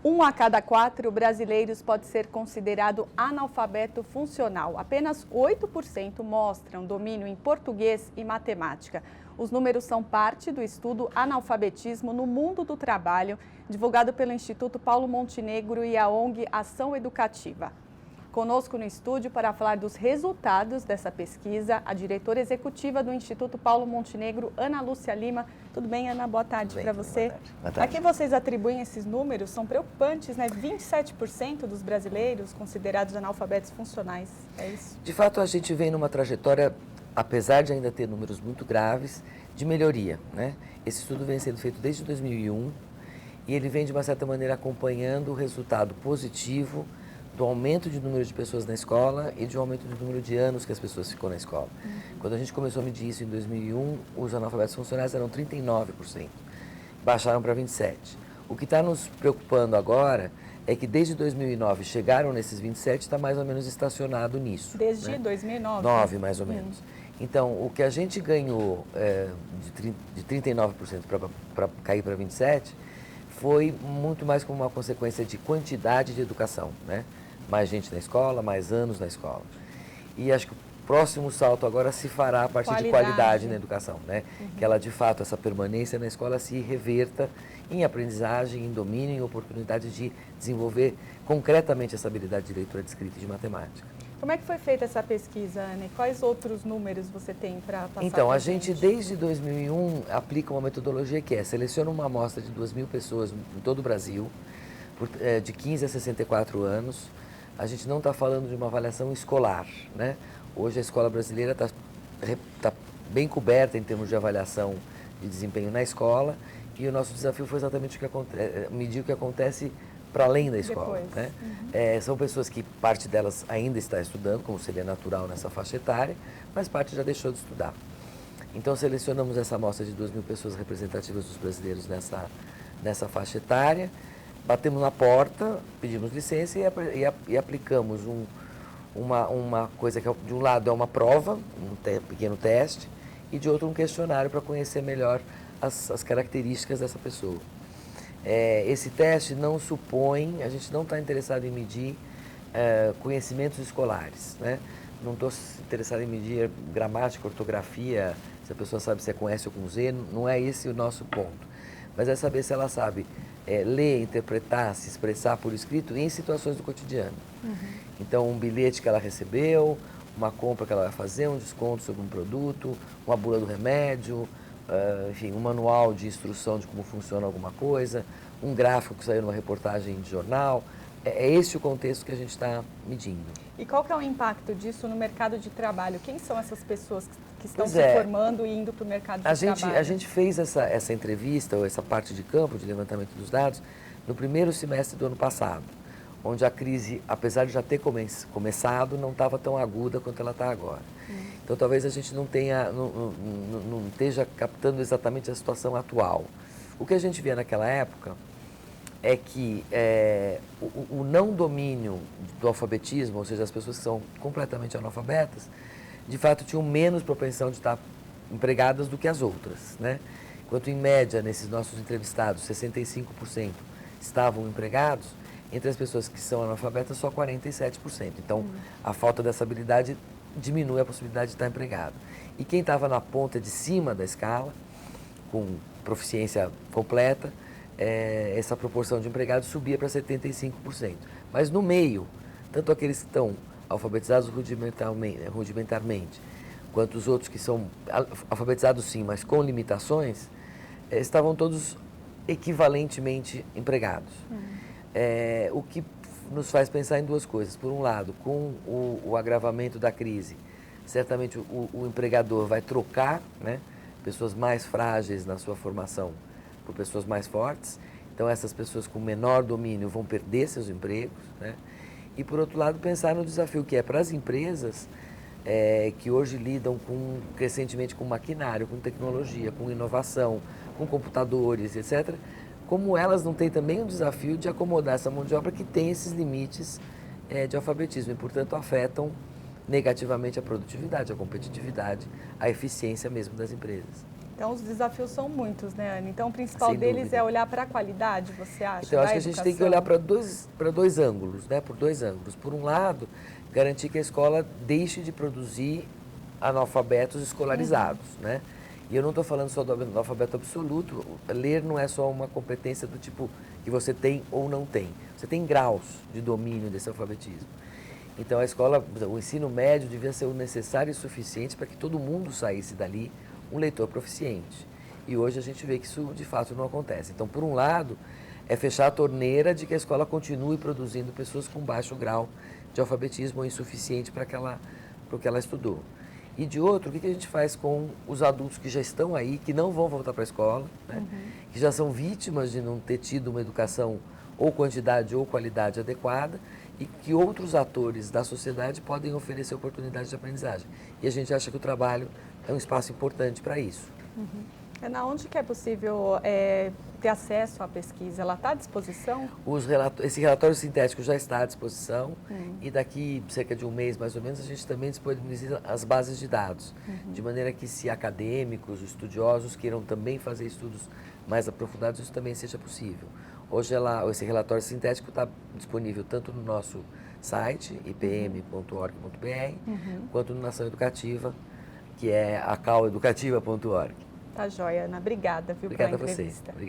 Um a cada 4 brasileiros pode ser considerado analfabeto funcional. Apenas 8% mostram domínio em português e matemática. Os números são parte do estudo Analfabetismo no Mundo do Trabalho, divulgado pelo Instituto Paulo Montenegro e a ONG Ação Educativa. Conosco no estúdio para falar dos resultados dessa pesquisa, a diretora executiva do Instituto Paulo Montenegro, Ana Lúcia Lima. Tudo bem, Ana? Boa tarde para você. Boa tarde. A que vocês atribuem esses números? São preocupantes, né? 27% dos brasileiros considerados analfabetos funcionais, é isso? De fato, a gente vem numa trajetória, apesar de ainda ter números muito graves, de melhoria, né? Esse estudo vem sendo feito desde 2001 e ele vem, de uma certa maneira, acompanhando o resultado positivo do aumento de número de pessoas na escola e de um aumento do número de anos que as pessoas ficam na escola. Quando a gente começou a medir isso em 2001, os analfabetos funcionais eram 39%, baixaram para 27%. O que está nos preocupando agora é que desde 2009 chegaram nesses 27%, está mais ou menos estacionado nisso. Desde né? 2009? 9, mais ou menos. Então, o que a gente ganhou de 39% para cair para 27% foi muito mais como uma consequência de quantidade de educação, né? Mais gente na escola, mais anos na escola. E acho que o próximo salto agora se fará a partir de qualidade na educação, né? Que ela, de fato, essa permanência na escola se reverta em aprendizagem, em domínio, em oportunidade de desenvolver concretamente essa habilidade de leitura, de escrita e de matemática. Como é que foi feita essa pesquisa, Ana? E quais outros números você tem para passar? Então, a gente, desde 2001, aplica uma metodologia que seleciona uma amostra de 2.000 pessoas em todo o Brasil, de 15 a 64 anos. A gente não está falando de uma avaliação escolar, né? Hoje a escola brasileira está bem coberta em termos de avaliação de desempenho na escola e o nosso desafio foi exatamente medir o que acontece para além da escola. Né? São pessoas que parte delas ainda está estudando, como seria natural nessa faixa etária, mas parte já deixou de estudar. Então selecionamos essa amostra de 2.000 pessoas representativas dos brasileiros nessa faixa etária, batemos na porta, pedimos licença e aplicamos uma coisa que de um lado é uma prova, pequeno teste, e de outro um questionário para conhecer melhor as características dessa pessoa. Esse teste não supõe, a gente não está interessado em medir conhecimentos escolares, né? Não estou interessado em medir gramática, ortografia, se a pessoa sabe se é com S ou com Z, não é esse o nosso ponto. Mas é saber se ela sabe ler, interpretar, se expressar por escrito em situações do cotidiano. Então, um bilhete que ela recebeu, uma compra que ela vai fazer, um desconto sobre um produto, uma bula do remédio, enfim, um manual de instrução de como funciona alguma coisa, um gráfico que saiu numa reportagem de jornal. É esse o contexto que a gente está medindo. E qual que é o impacto disso no mercado de trabalho? Quem são essas pessoas que estão se formando e indo para o mercado de trabalho? A gente fez essa entrevista, ou essa parte de campo de levantamento dos dados, no primeiro semestre do ano passado, onde a crise, apesar de já ter começado, não estava tão aguda quanto ela está agora. Então, talvez a gente não esteja captando exatamente a situação atual. O que a gente via naquela época é que o não domínio do alfabetismo, ou seja, as pessoas que são completamente analfabetas, de fato tinham menos propensão de estar empregadas do que as outras, né? Enquanto, em média, nesses nossos entrevistados, 65% estavam empregados, entre as pessoas que são analfabetas, só 47%. Então, a falta dessa habilidade diminui a possibilidade de estar empregado. E quem estava na ponta de cima da escala, com proficiência completa, essa proporção de empregados subia para 75%. Mas no meio, tanto aqueles que estão alfabetizados rudimentarmente, quanto os outros que são alfabetizados sim, mas com limitações, estavam todos equivalentemente empregados. O que nos faz pensar em duas coisas. Por um lado, com o agravamento da crise, certamente o empregador vai trocar, né, pessoas mais frágeis na sua formação por pessoas mais fortes. Então, essas pessoas com menor domínio vão perder seus empregos, né? E, por outro lado, pensar no desafio que é para as empresas que hoje lidam crescentemente com maquinário, com tecnologia, com inovação, com computadores, etc., como elas não têm também o desafio de acomodar essa mão de obra que tem esses limites de alfabetismo e, portanto, afetam negativamente a produtividade, a competitividade, a eficiência mesmo das empresas. Então, os desafios são muitos, né, Ana? Então, o principal Sem deles dúvida. é olhar para a qualidade, você acha, Então, eu acho da que a gente tem que educação? olhar para dois ângulos, né? Por dois ângulos. Por um lado, garantir que a escola deixe de produzir analfabetos escolarizados, né? E eu não estou falando só do analfabeto absoluto. Ler não é só uma competência do tipo que você tem ou não tem. Você tem graus de domínio desse alfabetismo. Então, a escola, o ensino médio devia ser o necessário e suficiente para que todo mundo saísse dali um leitor proficiente. E hoje a gente vê que isso, de fato, não acontece. Então, por um lado, é fechar a torneira de que a escola continue produzindo pessoas com baixo grau de alfabetismo ou insuficiente para o que ela estudou. E de outro, o que a gente faz com os adultos que já estão aí, que não vão voltar para a escola, né? Que já são vítimas de não ter tido uma educação ou quantidade ou qualidade adequada e que outros atores da sociedade podem oferecer oportunidades de aprendizagem. E a gente acha que o trabalho é um espaço importante para isso. Ana, onde que é possível ter acesso à pesquisa? Ela está à disposição? Esse relatório sintético já está à disposição e daqui cerca de um mês, mais ou menos, a gente também disponibiliza as bases de dados, de maneira que se acadêmicos, estudiosos queiram também fazer estudos mais aprofundados, isso também seja possível. Hoje esse relatório sintético está disponível tanto no nosso site, ipm.org.br, quanto no Nação Educativa, que é acaueducativa.org. Tá joia, Ana. Obrigada, viu, pela Obrigado a você. entrevista. Obrigado.